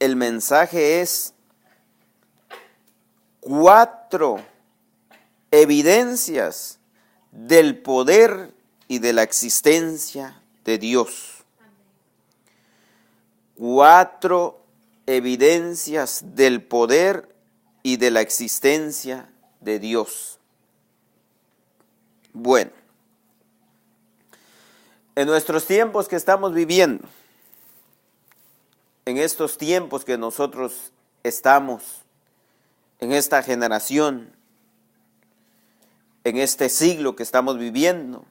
el mensaje es 4 evidencias del poder y de la existencia de Dios. 4 evidencias del poder y de la existencia de Dios. Bueno, en nuestros tiempos que estamos viviendo, en estos tiempos que nosotros estamos, en esta generación, en este siglo que estamos viviendo,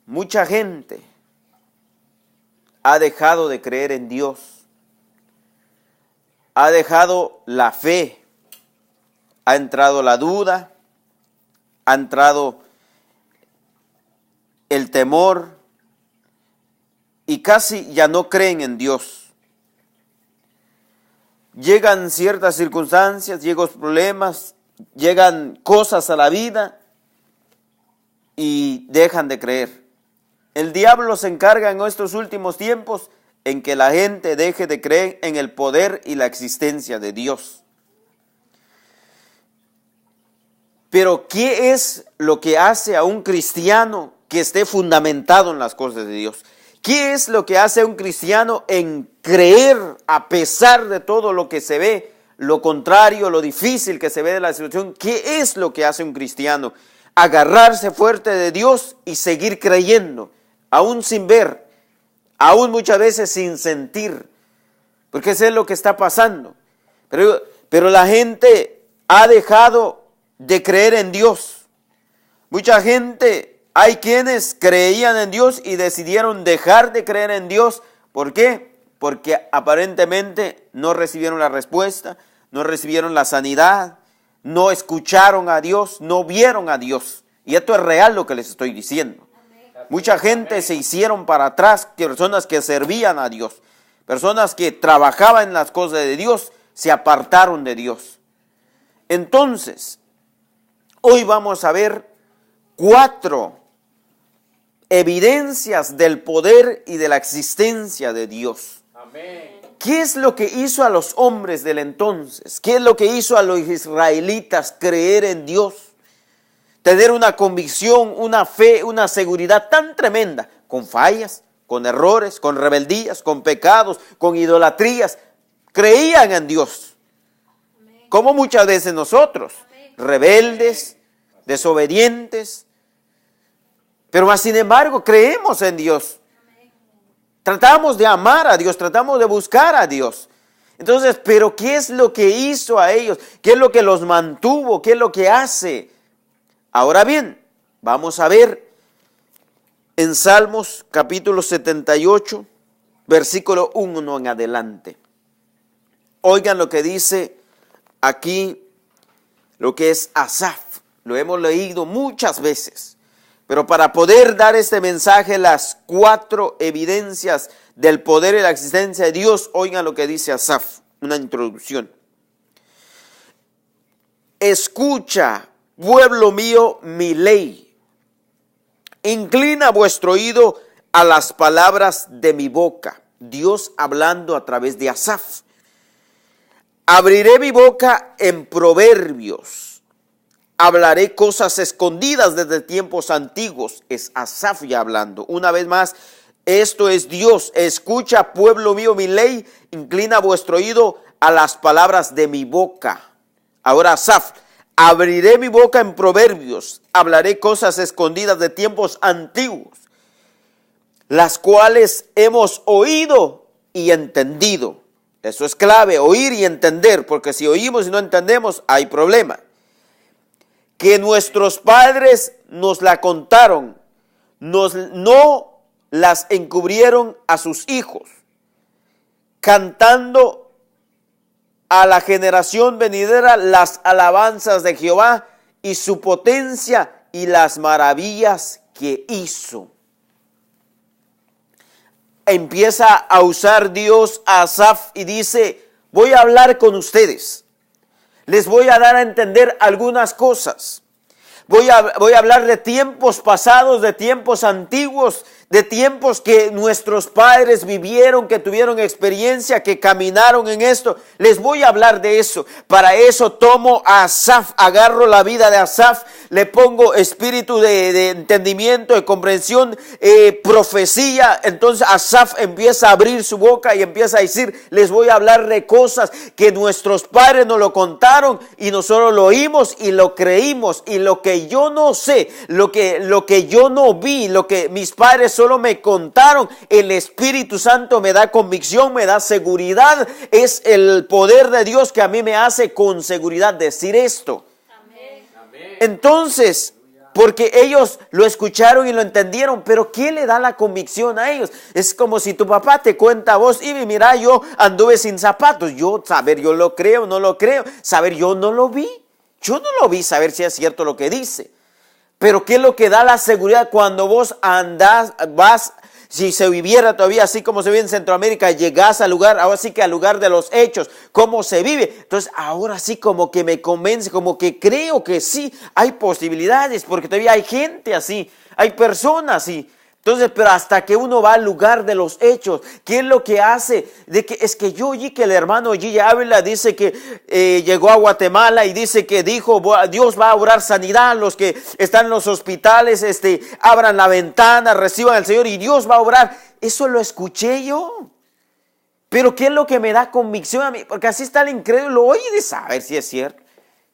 mucha gente ha dejado de creer en Dios, ha dejado la fe, ha entrado la duda, ha entrado el temor y casi ya no creen en Dios. Llegan ciertas circunstancias, llegan problemas, llegan cosas a la vida y dejan de creer. El diablo se encarga en estos últimos tiempos en que la gente deje de creer en el poder y la existencia de Dios. Pero ¿qué es lo que hace a un cristiano que esté fundamentado en las cosas de Dios? ¿Qué es lo que hace a un cristiano en creer a pesar de todo lo que se ve, lo contrario, lo difícil que se ve de la situación? ¿Qué es lo que hace un cristiano? Agarrarse fuerte de Dios y seguir creyendo, aún sin ver, aún muchas veces sin sentir, porque eso es lo que está pasando. Pero la gente ha dejado de creer en Dios. Mucha gente, hay quienes creían en Dios y decidieron dejar de creer en Dios. ¿Por qué? Porque aparentemente no recibieron la respuesta, no recibieron la sanidad, no escucharon a Dios, no vieron a Dios. Y esto es real lo que les estoy diciendo. Mucha gente se hicieron para atrás, personas que servían a Dios, personas que trabajaban en las cosas de Dios, se apartaron de Dios. Entonces, hoy vamos a ver 4 evidencias del poder y de la existencia de Dios. Amén. ¿Qué es lo que hizo a los hombres del entonces? ¿Qué es lo que hizo a los israelitas creer en Dios? Tener una convicción, una fe, una seguridad tan tremenda, con fallas, con errores, con rebeldías, con pecados, con idolatrías. Creían en Dios. Como muchas veces nosotros, rebeldes, desobedientes, pero más sin embargo creemos en Dios. Tratamos de amar a Dios, tratamos de buscar a Dios. Entonces, pero ¿qué es lo que hizo a ellos? ¿Qué es lo que los mantuvo? ¿Qué es lo que hace? Ahora bien, vamos a ver en Salmos capítulo 78, versículo 1 en adelante. Oigan lo que dice aquí, lo que es Asaf. Lo hemos leído muchas veces, pero para poder dar este mensaje, las 4 evidencias del poder y la existencia de Dios, oigan lo que dice Asaf, una introducción. Escucha, pueblo mío, mi ley. Inclina vuestro oído a las palabras de mi boca. Dios hablando a través de Asaf. Abriré mi boca en proverbios. Hablaré cosas escondidas desde tiempos antiguos. Es Asaf ya hablando. Una vez más, esto es Dios. Escucha, pueblo mío, mi ley. Inclina vuestro oído a las palabras de mi boca. Ahora Asaf. Abriré mi boca en proverbios, hablaré cosas escondidas de tiempos antiguos, las cuales hemos oído y entendido. Eso es clave, oír y entender, porque si oímos y no entendemos, hay problema. Que nuestros padres nos la contaron, no las encubrieron a sus hijos, cantando a la generación venidera las alabanzas de Jehová y su potencia y las maravillas que hizo. Empieza a usar Dios a Asaf y dice, voy a hablar con ustedes. Les voy a dar a entender algunas cosas. Voy a hablar de tiempos pasados, de tiempos antiguos, de tiempos que nuestros padres vivieron, que tuvieron experiencia, que caminaron en esto. Les voy a hablar de eso. Para eso tomo a Asaf, agarro la vida de Asaf, le pongo espíritu de entendimiento, de comprensión, profecía. Entonces Asaf empieza a abrir su boca y empieza a decir, les voy a hablar de cosas que nuestros padres nos lo contaron y nosotros lo oímos y lo creímos. Y lo que yo no sé, lo que yo no vi, lo que mis padres solo me contaron, el Espíritu Santo me da convicción, me da seguridad. Es el poder de Dios que a mí me hace con seguridad decir esto. Amén. Entonces, porque ellos lo escucharon y lo entendieron, pero ¿qué le da la convicción a ellos? Es como si tu papá te cuenta a vos, y mira, yo anduve sin zapatos. Yo lo creo, no lo creo. Yo no lo vi. Yo no lo vi, saber si es cierto lo que dice. Pero ¿qué es lo que da la seguridad cuando vos vas, si se viviera todavía así como se vive en Centroamérica, llegás al lugar, ahora sí que al lugar de los hechos, cómo se vive? Entonces ahora sí como que me convence, como que creo que sí, hay posibilidades, porque todavía hay gente así, hay personas así. Entonces, pero hasta que uno va al lugar de los hechos, ¿qué es lo que hace? Es que yo oí que el hermano Gigi Ávila dice que llegó a Guatemala y dice que dijo, Dios va a orar sanidad, los que están en los hospitales, abran la ventana, reciban al Señor y Dios va a obrar. Eso lo escuché yo. Pero ¿qué es lo que me da convicción a mí? Porque así está el incrédulo hoy de saber si es cierto.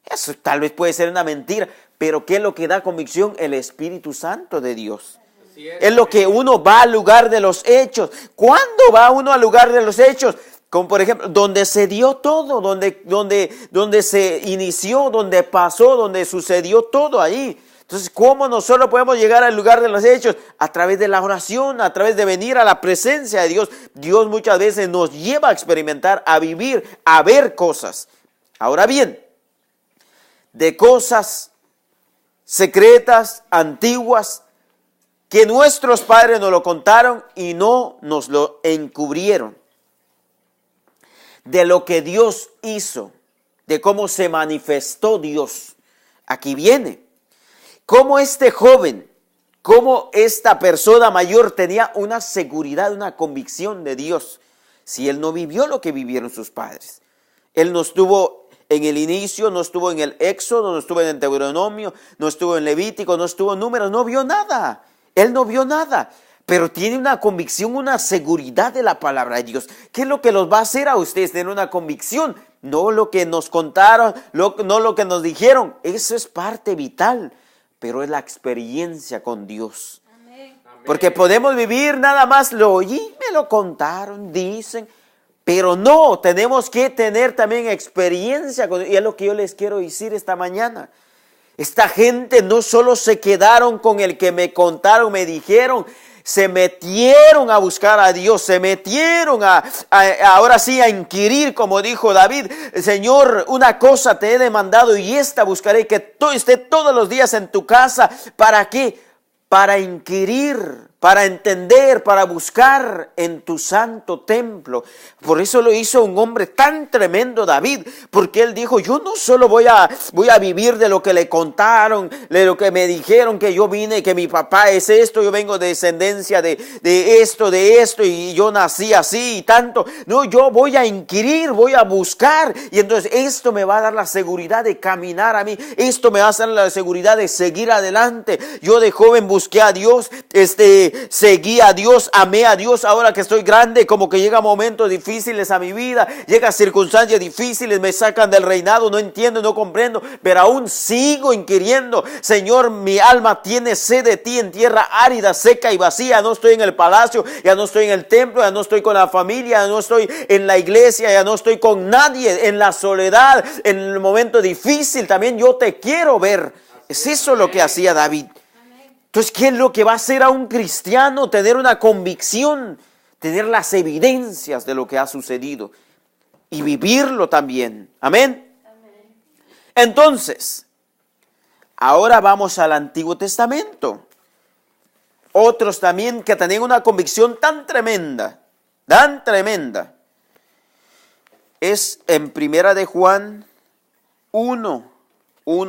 Eso tal vez puede ser una mentira, pero ¿qué es lo que da convicción? El Espíritu Santo de Dios. Es lo que uno va al lugar de los hechos. ¿Cuándo va uno al lugar de los hechos? Como por ejemplo, donde se dio todo, donde se inició, donde pasó, donde sucedió todo ahí. Entonces, ¿cómo nosotros podemos llegar al lugar de los hechos? A través de la oración, a través de venir a la presencia de Dios. Dios muchas veces nos lleva a experimentar, a vivir, a ver cosas. Ahora bien, de cosas secretas, antiguas, que nuestros padres nos lo contaron y no nos lo encubrieron. De lo que Dios hizo, de cómo se manifestó Dios. Aquí viene. Cómo este joven, cómo esta persona mayor tenía una seguridad, una convicción de Dios. Si él no vivió lo que vivieron sus padres. Él no estuvo en el inicio, no estuvo en el Éxodo, no estuvo en el Deuteronomio, no estuvo en Levítico, no estuvo en Números, no vio nada. Él no vio nada, pero tiene una convicción, una seguridad de la palabra de Dios. ¿Qué es lo que los va a hacer a ustedes tener una convicción? No lo que nos contaron, no lo que nos dijeron. Eso es parte vital, pero es la experiencia con Dios. Amén. Porque podemos vivir nada más, lo oí, me lo contaron, dicen, pero no, tenemos que tener también experiencia con Dios. Y es lo que yo les quiero decir esta mañana. Esta gente no solo se quedaron con el que me contaron, me dijeron, se metieron a buscar a Dios, se metieron ahora sí a inquirir, como dijo David, Señor, una cosa te he demandado y esta buscaré, que esté todos los días en tu casa. ¿Para qué? Para inquirir, para entender, para buscar en tu santo templo. Por eso lo hizo un hombre tan tremendo, David, porque él dijo, yo no solo voy a vivir de lo que le contaron, de lo que me dijeron, que yo vine, que mi papá es esto, yo vengo de descendencia de esto, y yo nací así y tanto. No, yo voy a inquirir, voy a buscar, y entonces esto me va a dar la seguridad de caminar a mí, esto me va a dar la seguridad de seguir adelante. Yo de joven busqué a Dios, seguí a Dios, amé a Dios. Ahora que estoy grande, como que llega momentos difíciles a mi vida, llega circunstancias difíciles, me sacan del reinado, no entiendo, no comprendo, pero aún sigo inquiriendo. Señor, mi alma tiene sed de ti en tierra árida, seca y vacía. No estoy en el palacio, ya no estoy en el templo, ya no estoy con la familia, ya no estoy en la iglesia, ya no estoy con nadie, en la soledad, en el momento difícil. También yo te quiero ver. Es eso lo que hacía David. Entonces, ¿qué es lo que va a hacer a un cristiano? Tener una convicción, tener las evidencias de lo que ha sucedido y vivirlo también. Amén. Amén. Entonces, ahora vamos al Antiguo Testamento. Otros también que tenían una convicción tan tremenda, es en Primera de Juan 1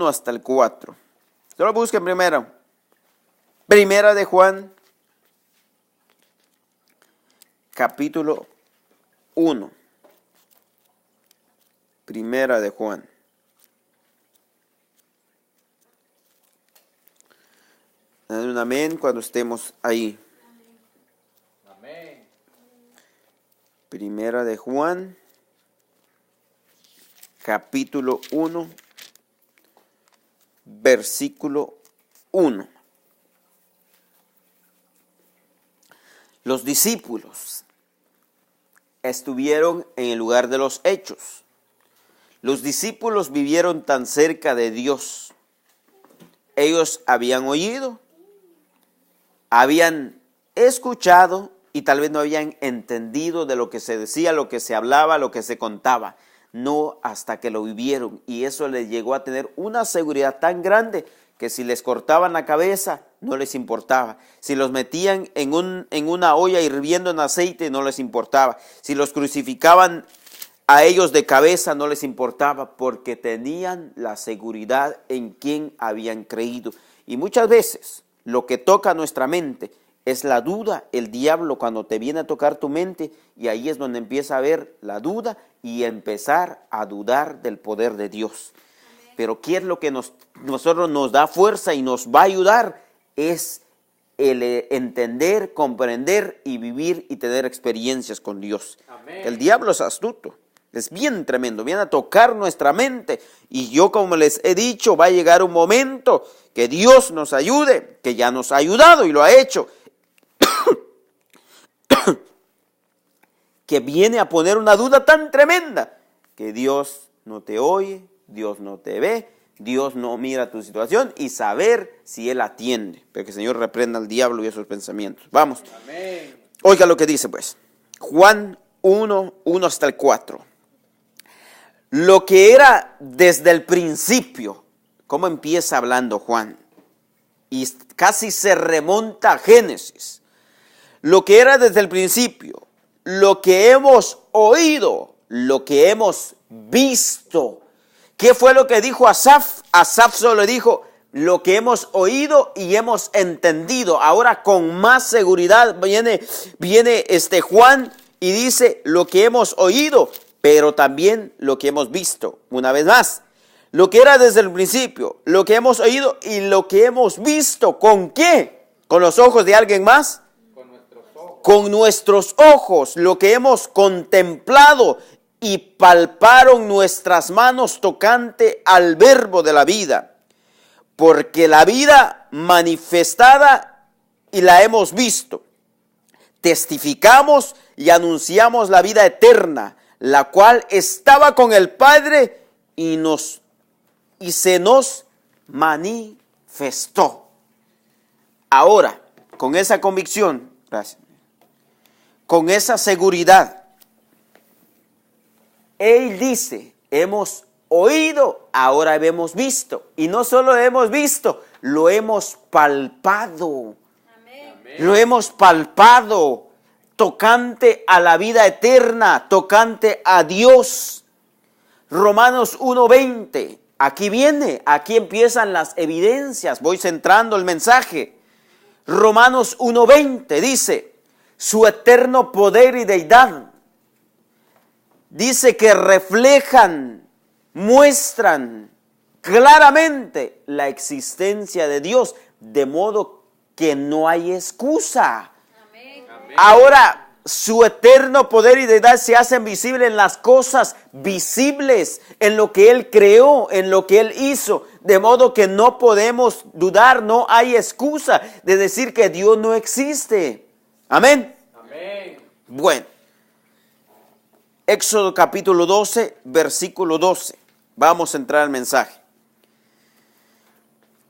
hasta el 4. Solo busquen primero. Primera de Juan capítulo 1. Primera de Juan. Den un amén cuando estemos ahí. Amén. Primera de Juan, capítulo 1, versículo 1. Los discípulos estuvieron en el lugar de los hechos. Los discípulos vivieron tan cerca de Dios. Ellos habían oído, habían escuchado y tal vez no habían entendido de lo que se decía, lo que se hablaba, lo que se contaba. No hasta que lo vivieron, y eso les llegó a tener una seguridad tan grande que si les cortaban la cabeza no les importaba. Si los metían en una olla hirviendo en aceite no les importaba. Si los crucificaban a ellos de cabeza no les importaba, porque tenían la seguridad en quien habían creído. Y muchas veces lo que toca nuestra mente es la duda. El diablo, cuando te viene a tocar tu mente, y ahí es donde empieza a ver la duda y empezar a dudar del poder de Dios. Amén. Pero ¿qué es lo que nosotros nos da fuerza y nos va a ayudar? Es el entender, comprender y vivir y tener experiencias con Dios. Amén. El diablo es astuto. Es bien tremendo, viene a tocar nuestra mente. Y yo, como les he dicho, va a llegar un momento que Dios nos ayude, que ya nos ha ayudado y lo ha hecho, que viene a poner una duda tan tremenda, que Dios no te oye, Dios no te ve, Dios no mira tu situación, y saber si Él atiende. Pero que el Señor reprenda al diablo y esos pensamientos. Vamos. Amén. Oiga lo que dice pues. Juan 1, 1 hasta el 4. Lo que era desde el principio. ¿Cómo empieza hablando Juan? Y casi se remonta a Génesis. Lo que era desde el principio, lo que hemos oído, lo que hemos visto. ¿Qué fue lo que dijo Asaf? Asaf solo dijo lo que hemos oído y hemos entendido. Ahora con más seguridad viene Juan y dice lo que hemos oído, pero también lo que hemos visto. Una vez más, lo que era desde el principio, lo que hemos oído y lo que hemos visto. ¿Con qué? ¿Con los ojos de alguien más? Con nuestros ojos, lo que hemos contemplado y palparon nuestras manos tocante al verbo de la vida. Porque la vida manifestada y la hemos visto. Testificamos y anunciamos la vida eterna, la cual estaba con el Padre y se nos manifestó. Ahora, con esa convicción, gracias, con esa seguridad, Él dice, hemos oído, ahora hemos visto. Y no solo hemos visto, lo hemos palpado. Amén. Lo hemos palpado, tocante a la vida eterna, tocante a Dios. Romanos 1:20, aquí empiezan las evidencias, voy centrando el mensaje. Romanos 1:20 dice, su eterno poder y deidad, dice que reflejan, muestran claramente la existencia de Dios, de modo que no hay excusa. Amén. Ahora, su eterno poder y deidad se hacen visibles en las cosas visibles, en lo que Él creó, en lo que Él hizo, de modo que no podemos dudar, no hay excusa de decir que Dios no existe. Amén. Amén. Bueno, Éxodo capítulo 12, versículo 12. Vamos a entrar al mensaje.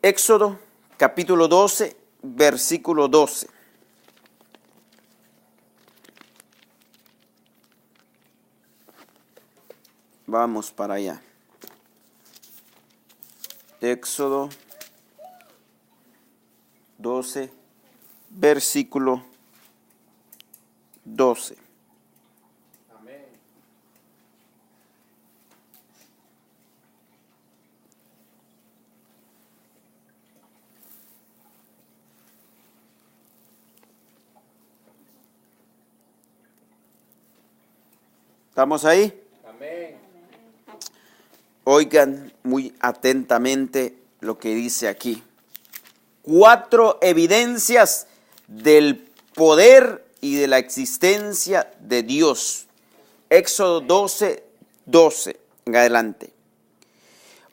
Éxodo capítulo 12, versículo 12. Vamos para allá. Éxodo 12, versículo 12. Amén. ¿Estamos ahí? Amén. Oigan muy atentamente lo que dice aquí. 4 evidencias del poder y de la existencia de Dios. Éxodo 12:12 en adelante.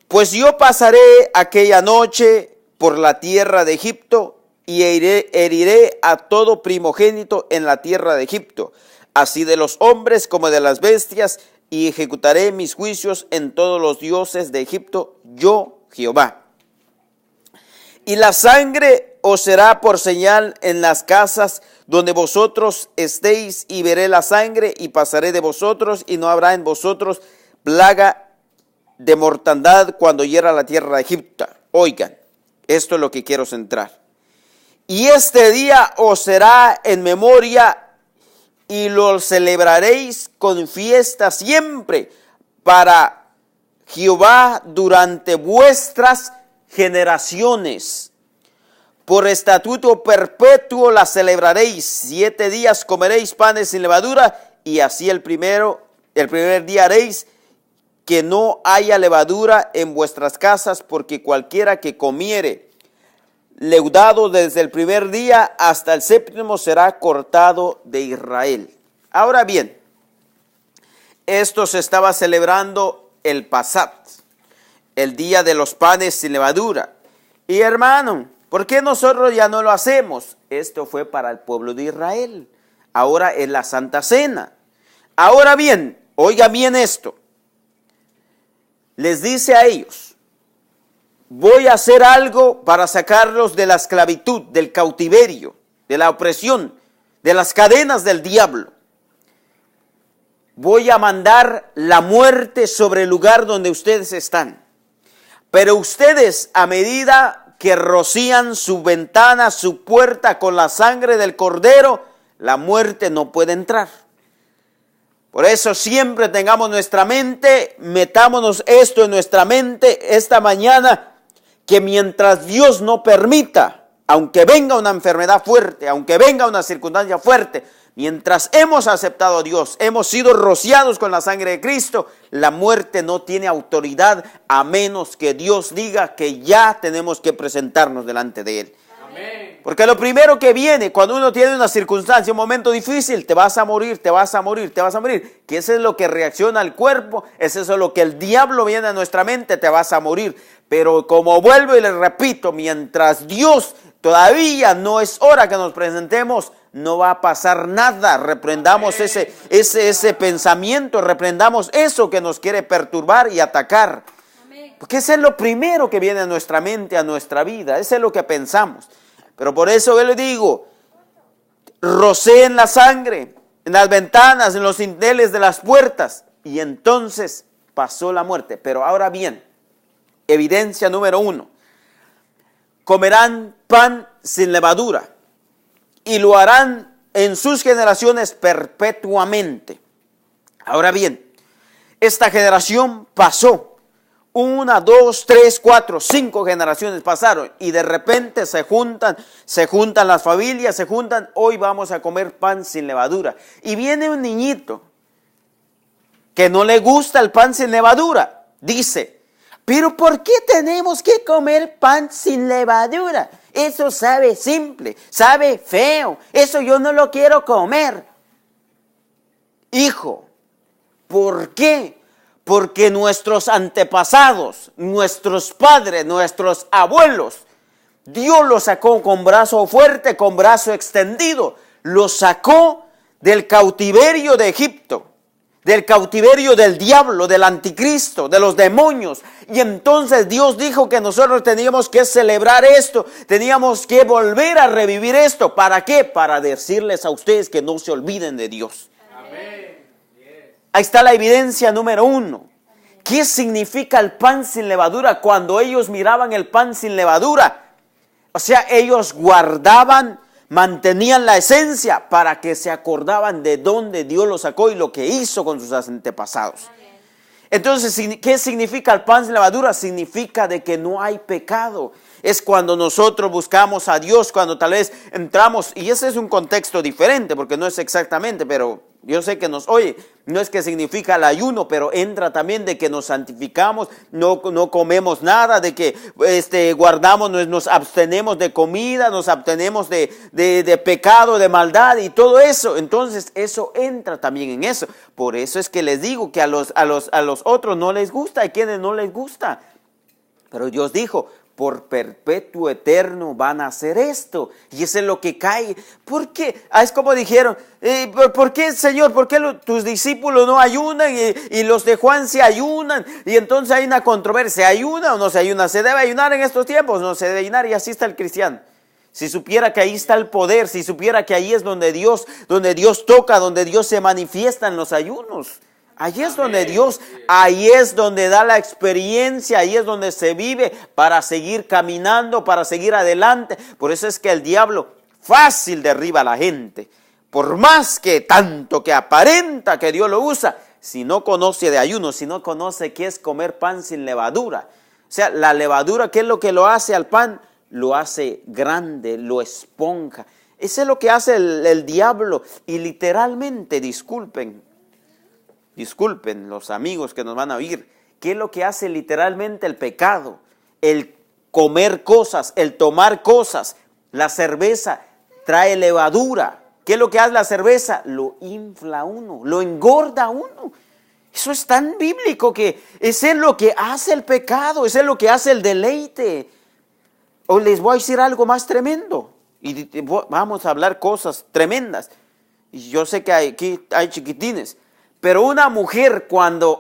Pues yo pasaré aquella noche por la tierra de Egipto y heriré a todo primogénito en la tierra de Egipto, así de los hombres como de las bestias, y ejecutaré mis juicios en todos los dioses de Egipto, yo Jehová. Y la sangre os será por señal en las casas donde vosotros estéis, y veré la sangre y pasaré de vosotros, y no habrá en vosotros plaga de mortandad cuando hiera la tierra de Egipto. Oigan, esto es lo que quiero centrar. Y este día os será en memoria y lo celebraréis con fiesta siempre para Jehová durante vuestras generaciones. Por estatuto perpetuo la celebraréis. 7 días comeréis panes sin levadura, y así el primer día haréis que no haya levadura en vuestras casas, porque cualquiera que comiere leudado desde el primer día hasta el 7º será cortado de Israel. Ahora bien, esto se estaba celebrando el Pasat, el día de los panes sin levadura. Y hermano, ¿por qué nosotros ya no lo hacemos? Esto fue para el pueblo de Israel. Ahora es la Santa Cena. Ahora bien, oiga bien esto. Les dice a ellos: voy a hacer algo para sacarlos de la esclavitud, del cautiverio, de la opresión, de las cadenas del diablo. Voy a mandar la muerte sobre el lugar donde ustedes están. Pero ustedes, a medida que rocían su ventana, su puerta con la sangre del cordero, la muerte no puede entrar. Por eso siempre tengamos nuestra mente, metámonos esto en nuestra mente esta mañana, que mientras Dios no permita, aunque venga una enfermedad fuerte, aunque venga una circunstancia fuerte, mientras hemos aceptado a Dios, hemos sido rociados con la sangre de Cristo, la muerte no tiene autoridad a menos que Dios diga que ya tenemos que presentarnos delante de Él. Amén. Porque lo primero que viene cuando uno tiene una circunstancia, un momento difícil, te vas a morir, te vas a morir, te vas a morir. Que eso es lo que reacciona al cuerpo, es eso lo que el diablo viene a nuestra mente, te vas a morir. Pero como vuelvo y les repito, mientras Dios todavía no es hora que nos presentemos, no va a pasar nada. Reprendamos ese pensamiento, reprendamos eso que nos quiere perturbar y atacar. Porque ese es lo primero que viene a nuestra mente, a nuestra vida, ese es lo que pensamos. Pero por eso yo le digo, roceen la sangre en las ventanas, en los dinteles de las puertas, y entonces pasó la muerte. Pero ahora bien, evidencia número 1, comerán pan sin levadura y lo harán en sus generaciones perpetuamente. Ahora bien, esta generación pasó. 1, 2, 3, 4, 5 generaciones pasaron y de repente se juntan las familias, hoy vamos a comer pan sin levadura. Y viene un niñito que no le gusta el pan sin levadura. Dice: ¿pero por qué tenemos que comer pan sin levadura? Eso sabe simple, sabe feo, eso yo no lo quiero comer. Hijo, ¿por qué? Porque nuestros antepasados, nuestros padres, nuestros abuelos, Dios los sacó con brazo fuerte, con brazo extendido. Los sacó del cautiverio de Egipto, del cautiverio del diablo, del anticristo, de los demonios. Y entonces Dios dijo que nosotros teníamos que celebrar esto, teníamos que volver a revivir esto. ¿Para qué? Para decirles a ustedes que no se olviden de Dios. Amén. Ahí está la evidencia número 1. ¿Qué significa el pan sin levadura? Cuando ellos miraban el pan sin levadura, o sea, ellos guardaban, mantenían la esencia para que se acordaban de dónde Dios los sacó y lo que hizo con sus antepasados. Entonces, ¿qué significa el pan sin levadura? Significa de que no hay pecado. Es cuando nosotros buscamos a Dios, cuando tal vez entramos, y ese es un contexto diferente, porque no es exactamente, pero yo sé que nos oye. no es que significa el ayuno, pero entra también de que nos santificamos, no comemos nada, de que guardamos, nos abstenemos de comida, nos abstenemos de pecado, de maldad y todo eso. Entonces eso entra también en eso. Por eso es que les digo que a los otros no les gusta, hay quienes no les gusta. Pero Dios dijo, por perpetuo eterno van a hacer esto. Y eso es lo que cae. ¿Por qué? Es como dijeron, ¿por qué, Señor? ¿Por qué tus discípulos no ayunan y los de Juan se ayunan? Y entonces hay una controversia, ¿se ayuna o no se ayuna? ¿Se debe ayunar en estos tiempos? No se debe ayunar, y así está el cristiano. Si supiera que ahí está el poder, si supiera que ahí es donde Dios toca, donde Dios se manifiesta en los ayunos. Ahí es donde Dios, ahí es donde da la experiencia, ahí es donde se vive para seguir caminando, para seguir adelante. Por eso es que el diablo fácil derriba a la gente. Por más que tanto que aparenta que Dios lo usa, si no conoce de ayuno, si no conoce qué es comer pan sin levadura. O sea, la levadura, ¿qué es lo que lo hace al pan? Lo hace grande, lo esponja. Eso es lo que hace el diablo. Y literalmente, disculpen los amigos que nos van a oír, ¿qué es lo que hace literalmente el pecado? El comer cosas, el tomar cosas. La cerveza trae levadura. ¿Qué es lo que hace la cerveza? Lo infla a uno, lo engorda a uno. Eso es tan bíblico que ese es lo que hace el pecado, ese es lo que hace el deleite. Hoy les voy a decir algo más tremendo y vamos a hablar cosas tremendas. Y yo sé que aquí hay chiquitines. Pero una mujer,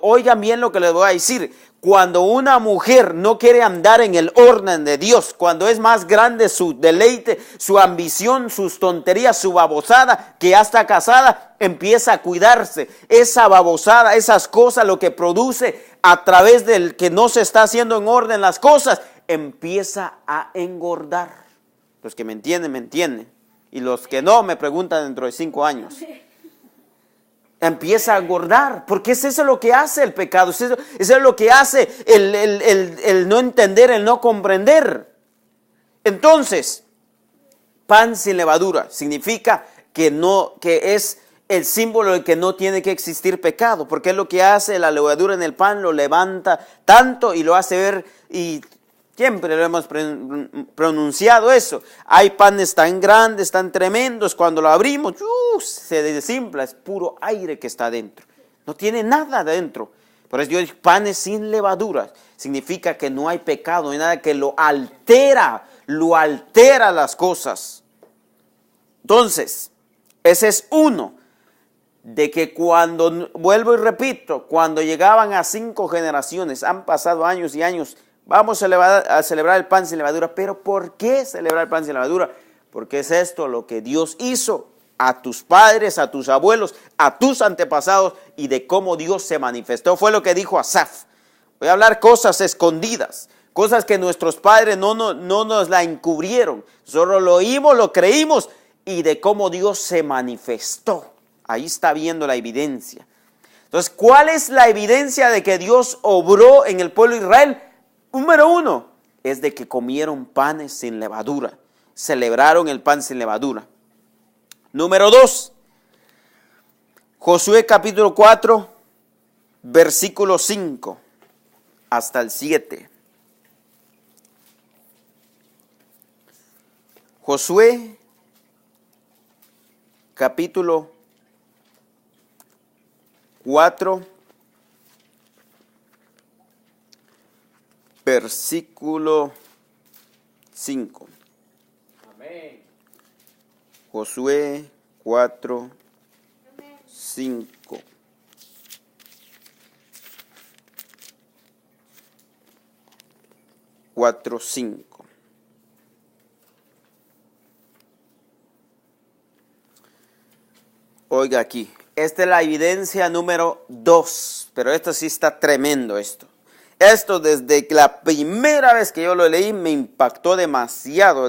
oigan bien lo que les voy a decir, cuando una mujer no quiere andar en el orden de Dios, cuando es más grande su deleite, su ambición, sus tonterías, su babosada, que ya está casada, empieza a cuidarse. Esa babosada, esas cosas, lo que produce a través del que no se está haciendo en orden las cosas, empieza a engordar. Los que me entienden, me entienden. Y los que no, me preguntan dentro de 5 años. Empieza a engordar, porque es eso lo que hace el pecado, eso es lo que hace el no entender, el no comprender. Entonces, pan sin levadura significa que es el símbolo de que no tiene que existir pecado, porque es lo que hace la levadura en el pan, lo levanta tanto y lo hace ver, y siempre lo hemos pronunciado eso. Hay panes tan grandes, tan tremendos, cuando lo abrimos, se desinfla, es puro aire que está adentro. No tiene nada adentro. Por eso yo digo, panes sin levadura. Significa que no hay pecado, no hay nada que lo altera las cosas. Entonces, ese es uno. De que cuando, vuelvo y repito, cuando llegaban a 5 generaciones, han pasado años y años, vamos a celebrar el pan sin levadura. ¿Pero por qué celebrar el pan sin levadura? Porque es esto lo que Dios hizo a tus padres, a tus abuelos, a tus antepasados, y de cómo Dios se manifestó. Fue lo que dijo Asaf. Voy a hablar cosas escondidas, cosas que nuestros padres no nos la encubrieron. Solo lo oímos, lo creímos, y de cómo Dios se manifestó. Ahí está viendo la evidencia. Entonces, ¿cuál es la evidencia de que Dios obró en el pueblo de Israel? Número 1, es de que comieron panes sin levadura. Celebraron el pan sin levadura. Número 2, Josué capítulo 4, versículo 5 hasta el 7. Josué capítulo 4, versículo 5. Amén. Josué 4, 5. Oiga aquí, esta es la evidencia número 2, pero esto sí está tremendo esto. Esto desde la primera vez que yo lo leí me impactó demasiado.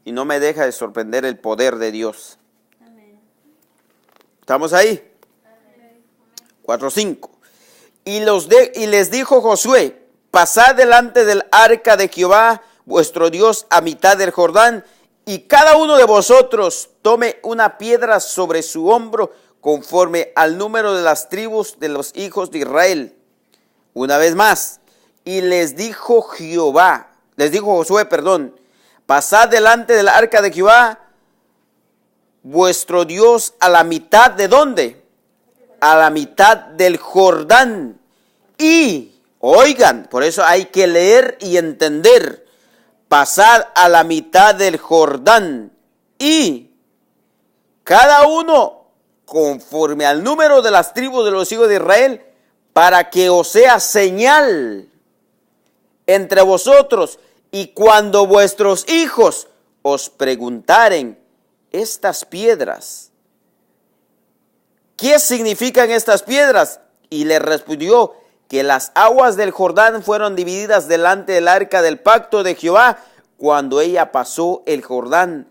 Y no me deja de sorprender el poder de Dios. Amén. ¿Estamos ahí? 4:5. Y les dijo Josué, pasad delante del arca de Jehová, vuestro Dios, a mitad del Jordán, y cada uno de vosotros tome una piedra sobre su hombro conforme al número de las tribus de los hijos de Israel. Una vez más, y les dijo Josué, pasad delante del arca de Jehová, vuestro Dios, a la mitad de ¿dónde? A la mitad del Jordán. Y, oigan, por eso hay que leer y entender, pasad a la mitad del Jordán, y cada uno conforme al número de las tribus de los hijos de Israel, para que os sea señal entre vosotros, y cuando vuestros hijos os preguntaren estas piedras, ¿qué significan estas piedras? Y le respondió que las aguas del Jordán fueron divididas delante del arca del pacto de Jehová cuando ella pasó el Jordán.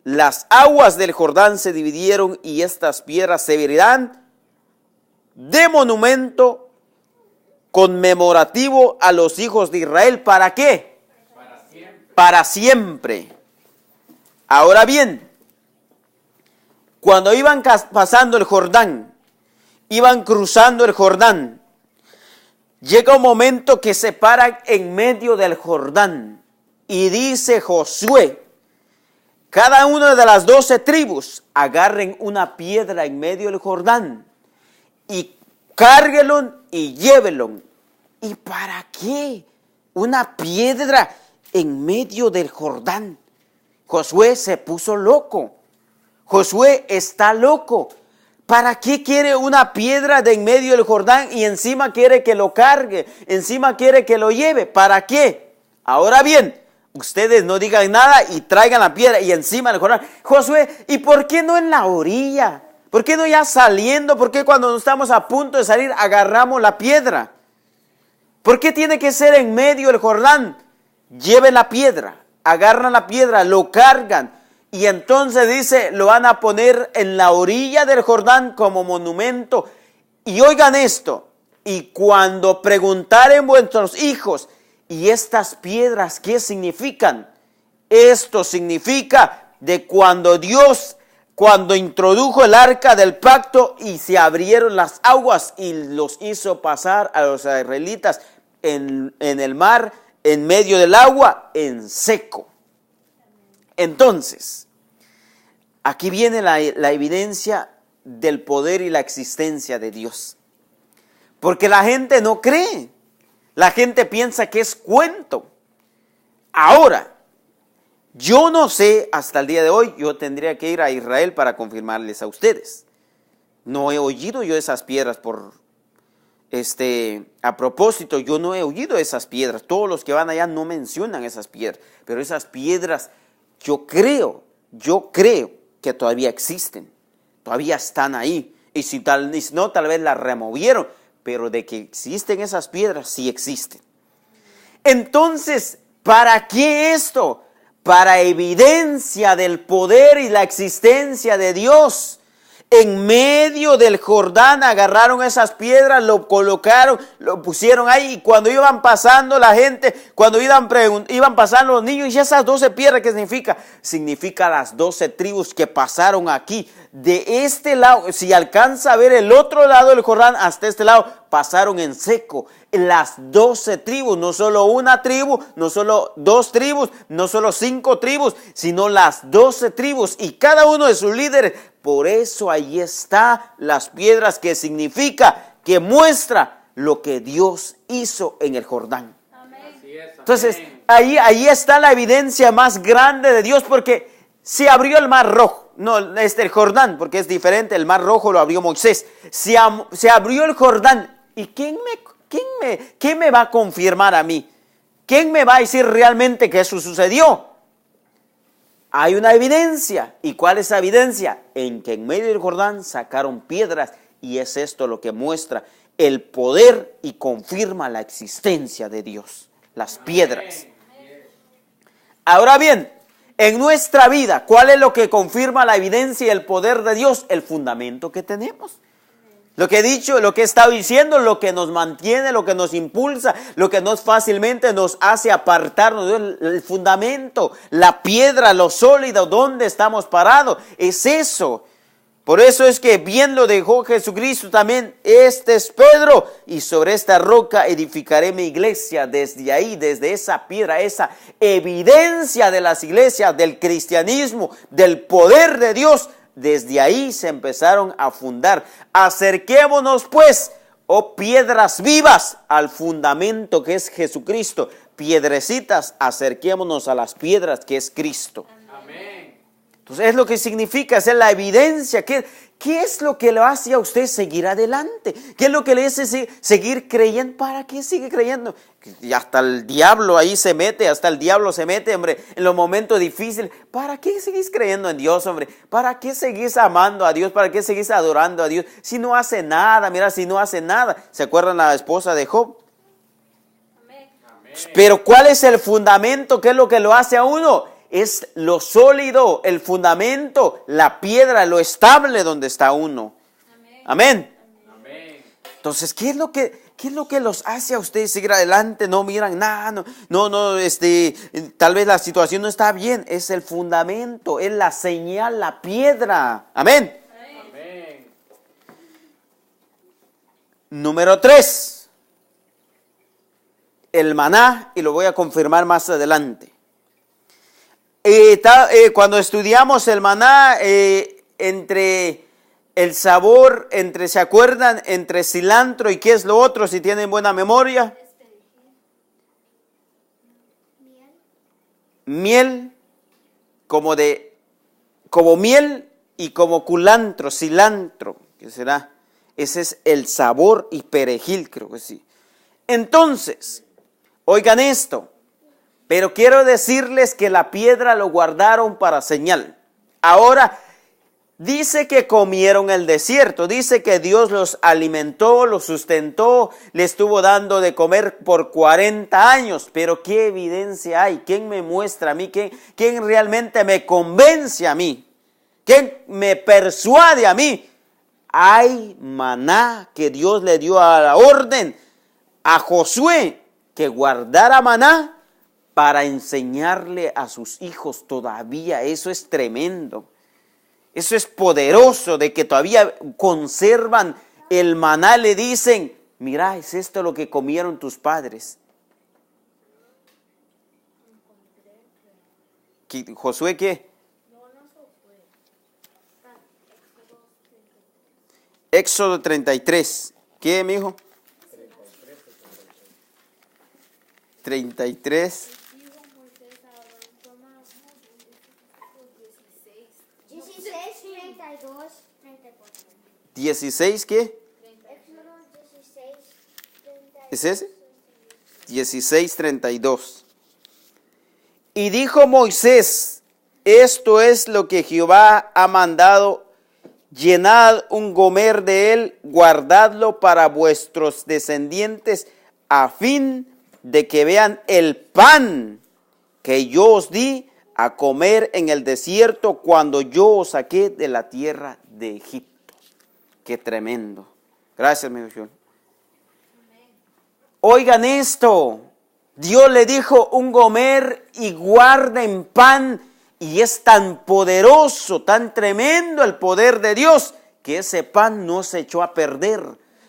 Las aguas del Jordán se dividieron y estas piedras servirán de monumento conmemorativo a los hijos de Israel. ¿Para qué? Para siempre. Para siempre. Ahora bien, cuando iban pasando el Jordán, iban cruzando el Jordán, llega un momento que se paran en medio del Jordán y dice Josué, cada una de las 12 tribus agarren una piedra en medio del Jordán y cárguenlo y llévenlo. ¿Y para qué? Una piedra en medio del Jordán. Josué se puso loco. Josué está loco. ¿Para qué quiere una piedra de en medio del Jordán y encima quiere que lo cargue? Encima quiere que lo lleve. ¿Para qué? Ahora bien, ustedes no digan nada y traigan la piedra y encima del Jordán. Josué, ¿y por qué no en la orilla? ¿Por qué no ya saliendo? ¿Por qué cuando estamos a punto de salir agarramos la piedra? ¿Por qué tiene que ser en medio del Jordán? Lleven la piedra, agarran la piedra, lo cargan y entonces dice, lo van a poner en la orilla del Jordán como monumento. Y oigan esto, y cuando preguntaren vuestros hijos, ¿y estas piedras qué significan? Esto significa de cuando Dios introdujo el arca del pacto y se abrieron las aguas y los hizo pasar a los israelitas en el mar, en medio del agua, en seco. Entonces, aquí viene la evidencia del poder y la existencia de Dios. Porque la gente no cree. La gente piensa que es cuento. Ahora, yo no sé, hasta el día de hoy, yo tendría que ir a Israel para confirmarles a ustedes. No he oído yo esas piedras a propósito, yo no he oído esas piedras. Todos los que van allá no mencionan esas piedras. Pero esas piedras, yo creo que todavía existen. Todavía están ahí. Y si no, tal vez las removieron. Pero de que existen esas piedras, sí existen. Entonces, ¿para qué esto? Para evidencia del poder y la existencia de Dios. En medio del Jordán agarraron esas piedras, lo colocaron, lo pusieron ahí. Y cuando iban pasando la gente, cuando iban pasando los niños, ¿y esas 12 piedras qué significa? Significa las 12 tribus que pasaron aquí. De este lado, si alcanza a ver el otro lado del Jordán, hasta este lado, pasaron en seco. Las 12 tribus, no solo una tribu, no solo 2 tribus, no solo 5 tribus, sino las 12 tribus y cada uno de sus líderes. Por eso ahí está las piedras que significa, que muestra lo que Dios hizo en el Jordán. Amén. Entonces, ahí está la evidencia más grande de Dios, porque se abrió el mar rojo. No, el Jordán, porque es diferente, el mar rojo lo abrió Moisés. Se abrió el Jordán. ¿Y quién me va a confirmar a mí? ¿Quién me va a decir realmente que eso sucedió? Hay una evidencia. ¿Y cuál es la evidencia? En que en medio del Jordán sacaron piedras, y es esto lo que muestra el poder y confirma la existencia de Dios. Las piedras. Ahora bien, en nuestra vida, ¿cuál es lo que confirma la evidencia y el poder de Dios? El fundamento que tenemos. Lo que he dicho, lo que he estado diciendo, lo que nos mantiene, lo que nos impulsa, lo que fácilmente nos hace apartarnos de Dios, el fundamento, la piedra, lo sólido, donde estamos parados, es eso. Por eso es que bien lo dejó Jesucristo también, este es Pedro, y sobre esta roca edificaré mi iglesia. Desde ahí, desde esa piedra, esa evidencia de las iglesias, del cristianismo, del poder de Dios, desde ahí se empezaron a fundar. Acerquémonos pues, oh piedras vivas, al fundamento que es Jesucristo. Piedrecitas, acerquémonos a las piedras que es Cristo. Amén. Entonces es lo que significa, es la evidencia. ¿Qué es lo que le hace a usted seguir adelante? ¿Qué es lo que le hace seguir creyendo? ¿Para qué sigue creyendo? Y hasta el diablo ahí se mete, hombre, en los momentos difíciles. ¿Para qué seguís creyendo en Dios, hombre? ¿Para qué seguís amando a Dios? ¿Para qué seguís adorando a Dios? Si no hace nada, mira, si no hace nada. ¿Se acuerdan la esposa de Job? Pero ¿cuál es el fundamento? ¿Qué es lo que lo hace a uno? Es lo sólido, el fundamento, la piedra, lo estable donde está uno. Amén. Amén. Entonces, ¿qué es lo que los hace a ustedes seguir adelante? No miran nada, tal vez la situación no está bien. Es el fundamento, es la señal, la piedra. Amén. Amén. Número 3. El maná, y lo voy a confirmar más adelante. Cuando estudiamos el maná, entre el sabor, ¿se acuerdan? Entre cilantro y ¿qué es lo otro? Si tienen buena memoria. Miel, como miel y como culantro, cilantro, ¿qué será? Ese es el sabor, y perejil, creo que sí. Entonces, oigan esto, pero quiero decirles que la piedra lo guardaron para señal. Ahora, dice que comieron el desierto, dice que Dios los alimentó, los sustentó, les estuvo dando de comer por 40 años. Pero ¿qué evidencia hay? ¿Quién me muestra a mí? ¿Quién realmente me convence a mí? ¿Quién me persuade a mí? Hay maná que Dios le dio a la orden a Josué, que guardara maná para enseñarle a sus hijos todavía. Eso es tremendo. Eso es poderoso, de que todavía conservan el maná. Le dicen, mira, es esto lo que comieron tus padres. ¿Josué qué? Éxodo 33. ¿Qué, mijo? 33. 16, ¿qué? ¿Es ese? 16:32. Y dijo Moisés, esto es lo que Jehová ha mandado, llenad un gomer de él, guardadlo para vuestros descendientes, a fin de que vean el pan que yo os di a comer en el desierto cuando yo os saqué de la tierra de Egipto. Qué tremendo. Gracias, mi Dios. Oigan esto. Dios le dijo un gomer y guarden pan, y es tan poderoso, tan tremendo el poder de Dios, que ese pan no se echó a perder.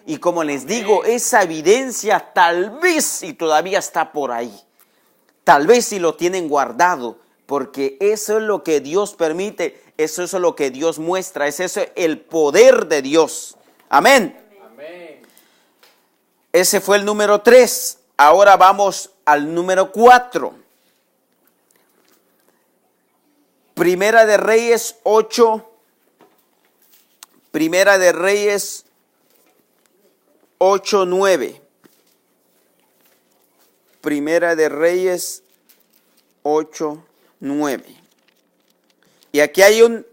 Y como les digo, esa evidencia tal vez si todavía está por ahí. Tal vez si lo tienen guardado, porque eso es lo que Dios permite, eso es lo que Dios muestra, es eso el poder de Dios. Amén. Amén. Ese fue el número 3. Ahora vamos al número 4. Primera de Reyes 8. Primera de Reyes 8:9. Primera de Reyes 8:9. Y aquí hay un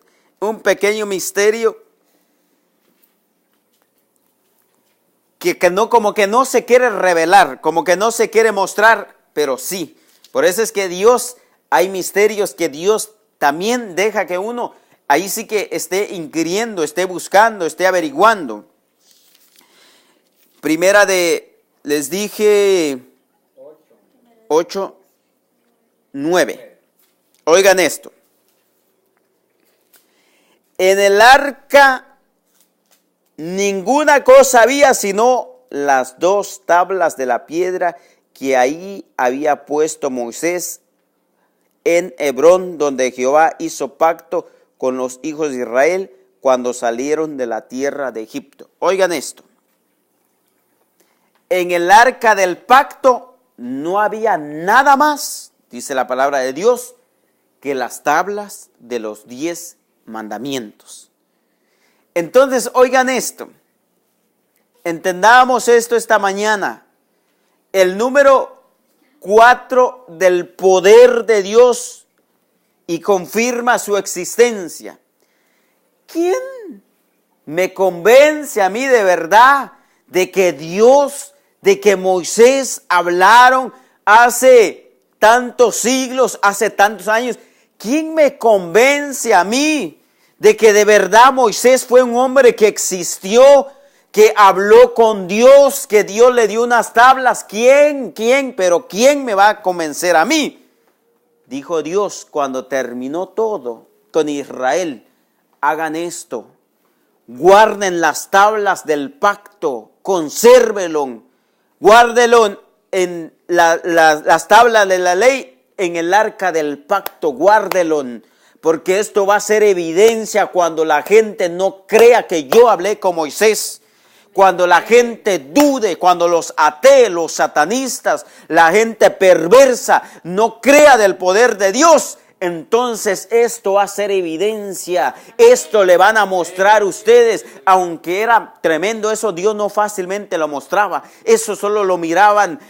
pequeño misterio que no, como que no se quiere revelar, como que no se quiere mostrar, pero sí. Por eso es que Dios, hay misterios que Dios también deja que uno ahí sí que esté inquiriendo, esté buscando, esté averiguando. Primera de, les dije 8:9. Oigan esto. En el arca ninguna cosa había sino las 2 tablas de la piedra que ahí había puesto Moisés en Hebrón, donde Jehová hizo pacto con los hijos de Israel cuando salieron de la tierra de Egipto. Oigan esto. En el arca del pacto no había nada más, dice la palabra de Dios, que las tablas de los 10 mandamientos. Entonces, oigan esto. Entendamos esto esta mañana. El número 4 del poder de Dios y confirma su existencia. ¿Quién me convence a mí de verdad de que Dios, de que Moisés hablaron hace tantos siglos, hace tantos años? ¿Quién me convence a mí de que de verdad Moisés fue un hombre que existió, que habló con Dios, que Dios le dio unas tablas? ¿Quién? Pero ¿quién me va a convencer a mí? Dijo Dios cuando terminó todo con Israel: hagan esto, guarden las tablas del pacto, consérvelo, guárdelo en las tablas de la ley, en el arca del pacto, guárdelo, porque esto va a ser evidencia cuando la gente no crea que yo hablé con Moisés. Cuando la gente dude, cuando los ateos, los satanistas, la gente perversa no crea del poder de Dios, entonces esto va a ser evidencia. Esto le van a mostrar ustedes. Aunque era tremendo eso, Dios no fácilmente lo mostraba. Eso solo lo miraban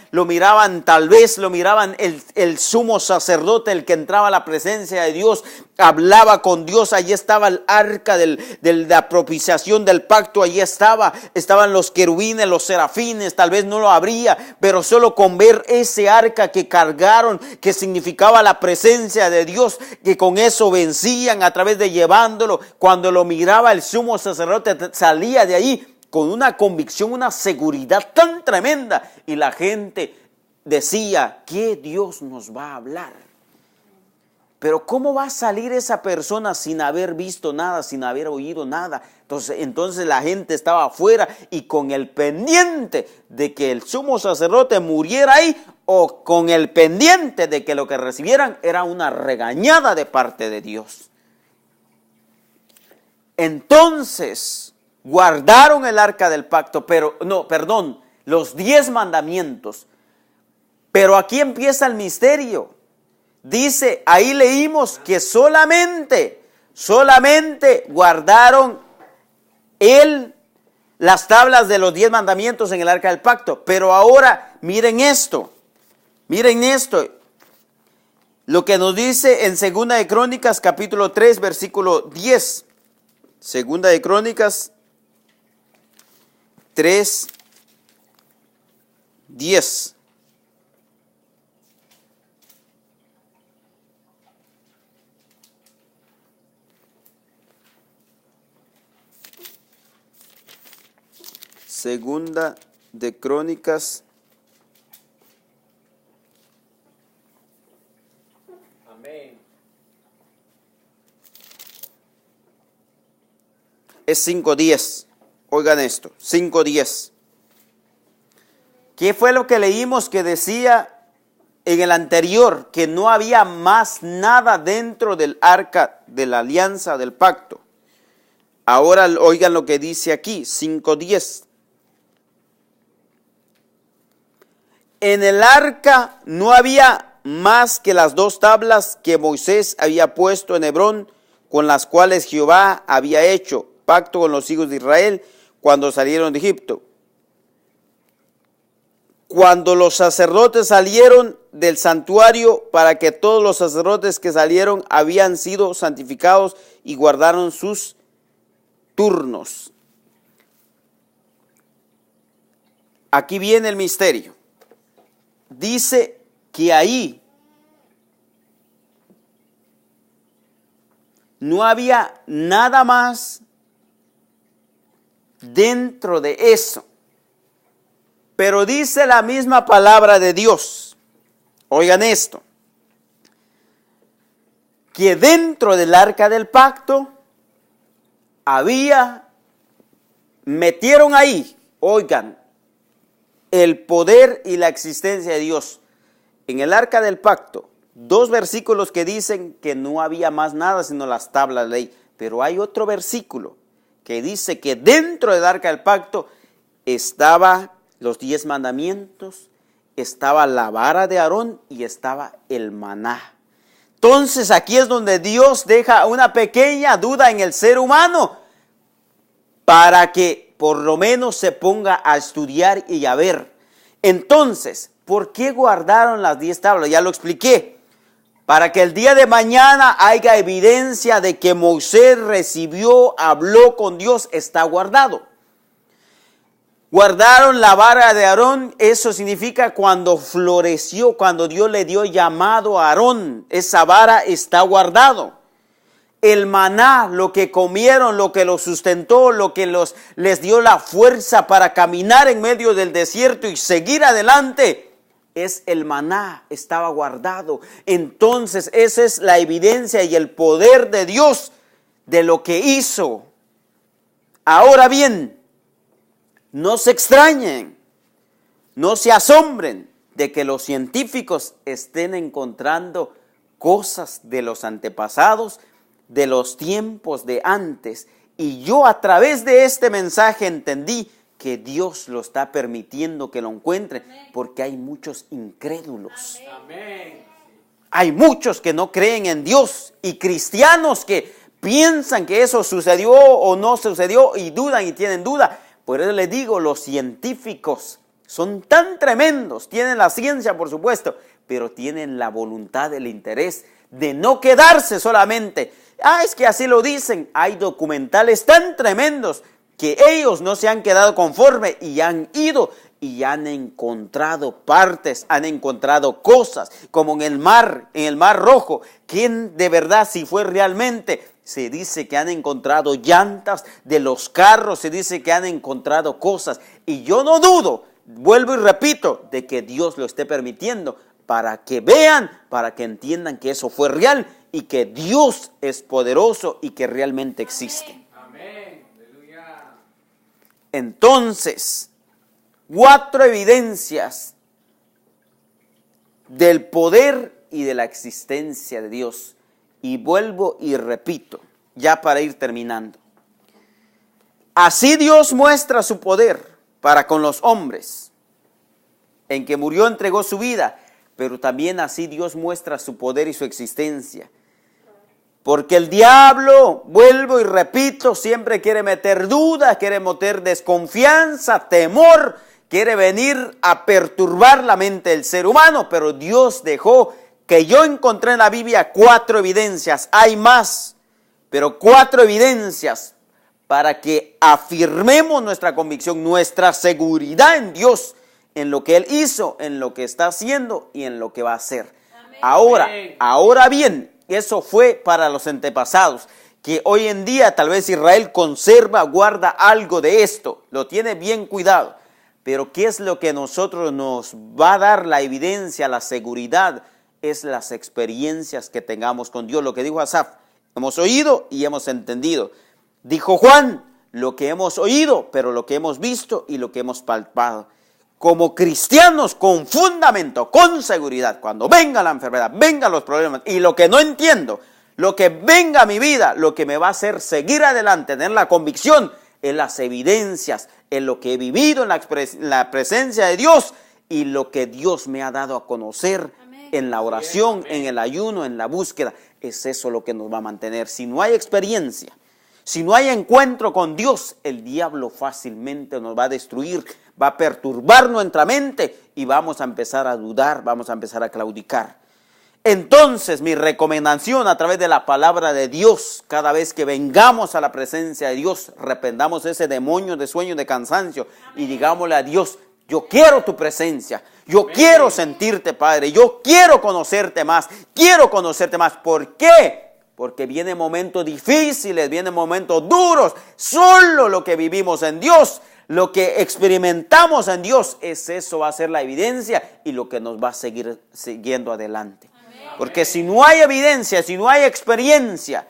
tal vez, lo miraban el sumo sacerdote, el que entraba a la presencia de Dios, hablaba con Dios. Allí estaba el arca de la propiciación del pacto, allí estaban los querubines, los serafines. Tal vez no lo habría, pero solo con ver ese arca que cargaron, que significaba la presencia de Dios, que con eso vencían a través de llevándolo. Cuando lo miraba el sumo sacerdote, salía de ahí con una convicción, una seguridad tan tremenda, y la gente decía: ¿qué Dios nos va a hablar? Pero ¿cómo va a salir esa persona sin haber visto nada, sin haber oído nada? Entonces la gente estaba afuera y con el pendiente de que el sumo sacerdote muriera ahí, o con el pendiente de que lo que recibieran era una regañada de parte de Dios. Entonces guardaron el arca del pacto, los 10 mandamientos. Pero aquí empieza el misterio. Dice, ahí leímos que solamente guardaron las tablas de los 10 mandamientos en el arca del pacto. Pero ahora miren esto, lo que nos dice en 2 de Crónicas capítulo 3 versículo 10. 2 de Crónicas 3, 10. Segunda de Crónicas. Amén. Es 5:10. Oigan esto, 5:10. ¿Qué fue lo que leímos que decía en el anterior? Que no había más nada dentro del arca de la alianza, del pacto. Ahora oigan lo que dice aquí, 5:10. En el arca no había más que las 2 tablas que Moisés había puesto en Hebrón, con las cuales Jehová había hecho pacto con los hijos de Israel cuando salieron de Egipto. Cuando los sacerdotes salieron del santuario, para que todos los sacerdotes que salieron habían sido santificados y guardaron sus turnos. Aquí viene el misterio. Dice que ahí no había nada más dentro de eso. Pero dice la misma palabra de Dios. Oigan esto. Que dentro del arca del pacto metieron ahí, oigan, el poder y la existencia de Dios. En el arca del pacto, 2 versículos que dicen que no había más nada sino las tablas de ley. Pero hay otro versículo que dice que dentro del arca del pacto estaba los 10 mandamientos, estaba la vara de Aarón y estaba el maná. Entonces aquí es donde Dios deja una pequeña duda en el ser humano para que por lo menos se ponga a estudiar y a ver. Entonces, ¿por qué guardaron las 10 tablas? Ya lo expliqué. Para que el día de mañana haya evidencia de que Moisés habló con Dios, está guardado. Guardaron la vara de Aarón, eso significa cuando floreció, cuando Dios le dio llamado a Aarón, esa vara está guardado. El maná, lo que comieron, lo que los sustentó, lo que les dio la fuerza para caminar en medio del desierto y seguir adelante, es el maná, estaba guardado. Entonces esa es la evidencia y el poder de Dios de lo que hizo. Ahora bien, no se extrañen, no se asombren de que los científicos estén encontrando cosas de los antepasados, de los tiempos de antes. Y yo a través de este mensaje entendí que Dios lo está permitiendo que lo encuentren, porque hay muchos incrédulos. Amén. Hay muchos que no creen en Dios y cristianos que piensan que eso sucedió o no sucedió y dudan y tienen duda. Por eso les digo, los científicos son tan tremendos, tienen la ciencia por supuesto, pero tienen la voluntad, el interés de no quedarse solamente. Es que así lo dicen. Hay documentales tan tremendos que ellos no se han quedado conforme y han ido y han encontrado partes, han encontrado cosas, como en el Mar Rojo. ¿Quién de verdad si fue realmente? Se dice que han encontrado llantas de los carros, se dice que han encontrado cosas. Y yo no dudo, vuelvo y repito, de que Dios lo esté permitiendo para que vean, para que entiendan que eso fue real y que Dios es poderoso y que realmente existe. Amén. Aleluya. Entonces, 4 evidencias del poder y de la existencia de Dios. Y vuelvo y repito, ya para ir terminando. Así Dios muestra su poder para con los hombres. En que murió, entregó su vida. Pero también así Dios muestra su poder y su existencia. Porque el diablo, vuelvo y repito, siempre quiere meter dudas, quiere meter desconfianza, temor, quiere venir a perturbar la mente del ser humano. Pero Dios dejó que yo encontré en la Biblia 4 evidencias, hay más, pero 4 evidencias para que afirmemos nuestra convicción, nuestra seguridad en Dios, en lo que Él hizo, en lo que está haciendo y en lo que va a hacer. Amén. Ahora bien, eso fue para los antepasados, que hoy en día tal vez Israel guarda algo de esto, lo tiene bien cuidado. Pero ¿qué es lo que nosotros nos va a dar la evidencia, la seguridad? Es las experiencias que tengamos con Dios. Lo que dijo Asaf, hemos oído y hemos entendido. Dijo Juan, lo que hemos oído, pero lo que hemos visto y lo que hemos palpado. Como cristianos con fundamento, con seguridad, cuando venga la enfermedad, vengan los problemas y lo que no entiendo, lo que venga a mi vida, lo que me va a hacer seguir adelante, tener la convicción en las evidencias, en lo que he vivido, en la presencia de Dios y lo que Dios me ha dado a conocer. En la oración, en el ayuno, en la búsqueda, es eso lo que nos va a mantener. Si no hay experiencia, si no hay encuentro con Dios, el diablo fácilmente nos va a destruir, va a perturbar nuestra mente y vamos a empezar a dudar, vamos a empezar a claudicar. Entonces, mi recomendación a través de la palabra de Dios, cada vez que vengamos a la presencia de Dios, reprendamos ese demonio de sueño, de cansancio y digámosle a Dios, yo quiero tu presencia, yo quiero sentirte, Padre, yo quiero conocerte más. ¿Por qué? Porque vienen momentos difíciles, vienen momentos duros. Solo lo que vivimos en Dios, lo que experimentamos en Dios, eso va a ser la evidencia y lo que nos va a seguir siguiendo adelante. Porque si no hay evidencia, si no hay experiencia,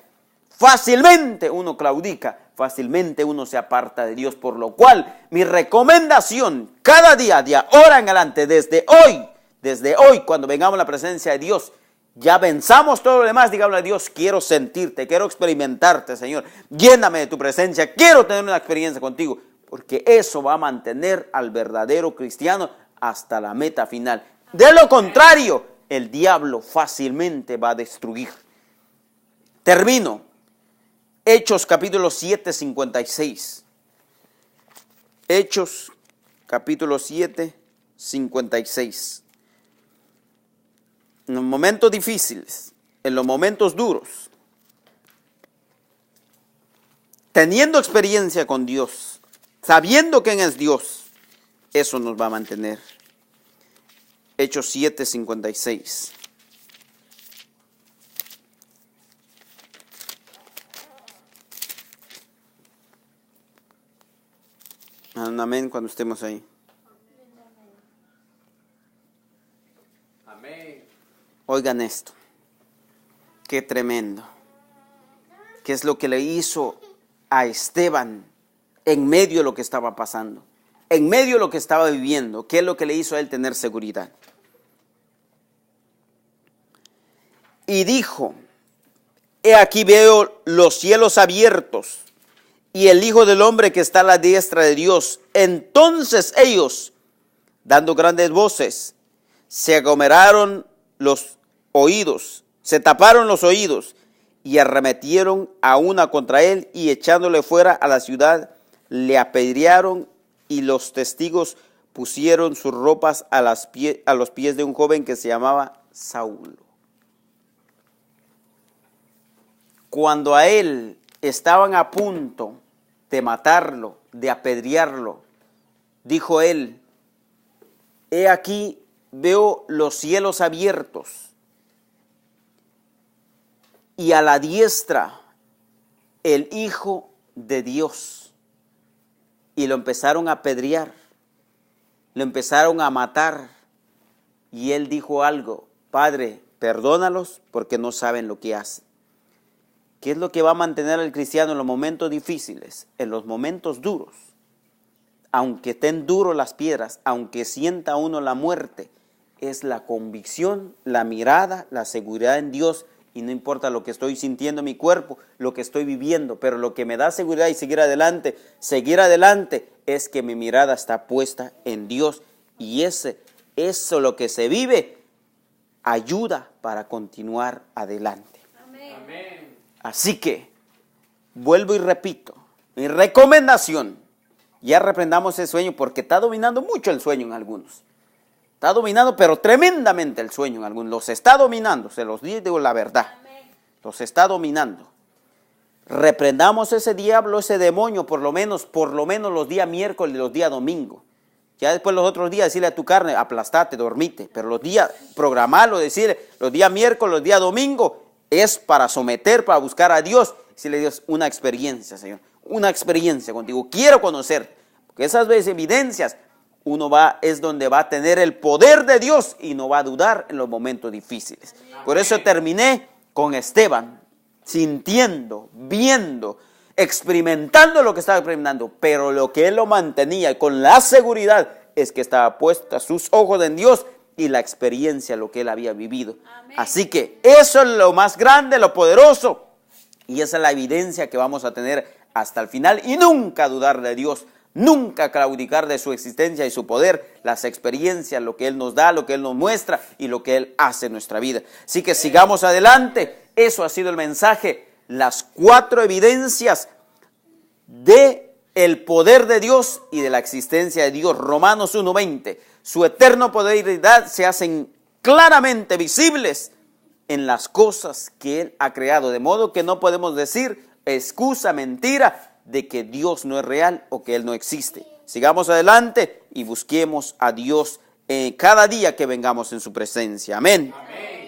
fácilmente uno claudica, fácilmente uno se aparta de Dios. Por lo cual, mi recomendación cada día, de ahora en adelante, desde hoy, cuando vengamos a la presencia de Dios, ya venzamos todo lo demás, digámosle a Dios, quiero sentirte, quiero experimentarte, Señor. Lléname de tu presencia, quiero tener una experiencia contigo. Porque eso va a mantener al verdadero cristiano hasta la meta final. De lo contrario, el diablo fácilmente va a destruir. Termino. Hechos capítulo 7, 56. Hechos capítulo 7, 56. En los momentos difíciles, en los momentos duros, teniendo experiencia con Dios, sabiendo quién es Dios, eso nos va a mantener. Hechos 7, 56. Amén cuando estemos ahí. Amén. Oigan esto. Qué tremendo. ¿Qué es lo que le hizo a Esteban en medio de lo que estaba pasando? En medio de lo que estaba viviendo. ¿Qué es lo que le hizo a él tener seguridad? Y dijo: he aquí veo los cielos abiertos y el Hijo del Hombre que está a la diestra de Dios. Entonces ellos, dando grandes voces, se aglomeraron los oídos, se taparon los oídos y arremetieron a una contra él, y echándole fuera a la ciudad, le apedrearon, y los testigos pusieron sus ropas a los pies de un joven que se llamaba Saulo. Cuando a él estaban a punto de matarlo, de apedrearlo, dijo él: he aquí veo los cielos abiertos y a la diestra el Hijo de Dios. Y lo empezaron a apedrear, lo empezaron a matar, y él dijo algo: Padre, perdónalos porque no saben lo que hacen. ¿Qué es lo que va a mantener al cristiano en los momentos difíciles, en los momentos duros? Aunque estén duros las piedras, aunque sienta uno la muerte, es la convicción, la mirada, la seguridad en Dios. Y no importa lo que estoy sintiendo en mi cuerpo, lo que estoy viviendo, pero lo que me da seguridad y seguir adelante es que mi mirada está puesta en Dios. Y eso lo que se vive ayuda para continuar adelante. Amén. Así que, vuelvo y repito, mi recomendación: ya reprendamos el sueño, porque está dominando mucho el sueño en algunos. Está dominando, pero tremendamente el sueño en algunos. Los está dominando, se los digo la verdad. Los está dominando. Reprendamos ese diablo, ese demonio, por lo menos los días miércoles y los días domingo. Ya después los otros días decirle a tu carne: aplastate, dormite. Pero los días, programarlo, decirle, los días miércoles, los días domingo, es para someter, para buscar a Dios. Decirle a Dios: una experiencia, Señor, una experiencia contigo. Quiero conocer, porque esas veces evidencias, es donde va a tener el poder de Dios y no va a dudar en los momentos difíciles. Amén. Por eso terminé con Esteban, sintiendo, viendo, experimentando lo que estaba experimentando, pero lo que él lo mantenía con la seguridad es que estaba puesta sus ojos en Dios y la experiencia, lo que él había vivido. Amén. Así que eso es lo más grande, lo poderoso, y esa es la evidencia que vamos a tener hasta el final, y nunca dudar de Dios. Nunca claudicar de su existencia y su poder, las experiencias, lo que Él nos da, lo que Él nos muestra y lo que Él hace en nuestra vida. Así que sigamos adelante. Eso ha sido el mensaje. Las 4 evidencias de el poder de Dios y de la existencia de Dios. Romanos 1:20. Su eterno poder y deidad se hacen claramente visibles en las cosas que Él ha creado. De modo que no podemos decir excusa, mentira, de que Dios no es real o que Él no existe. Sigamos adelante y busquemos a Dios cada día que vengamos en su presencia. Amén. Amén.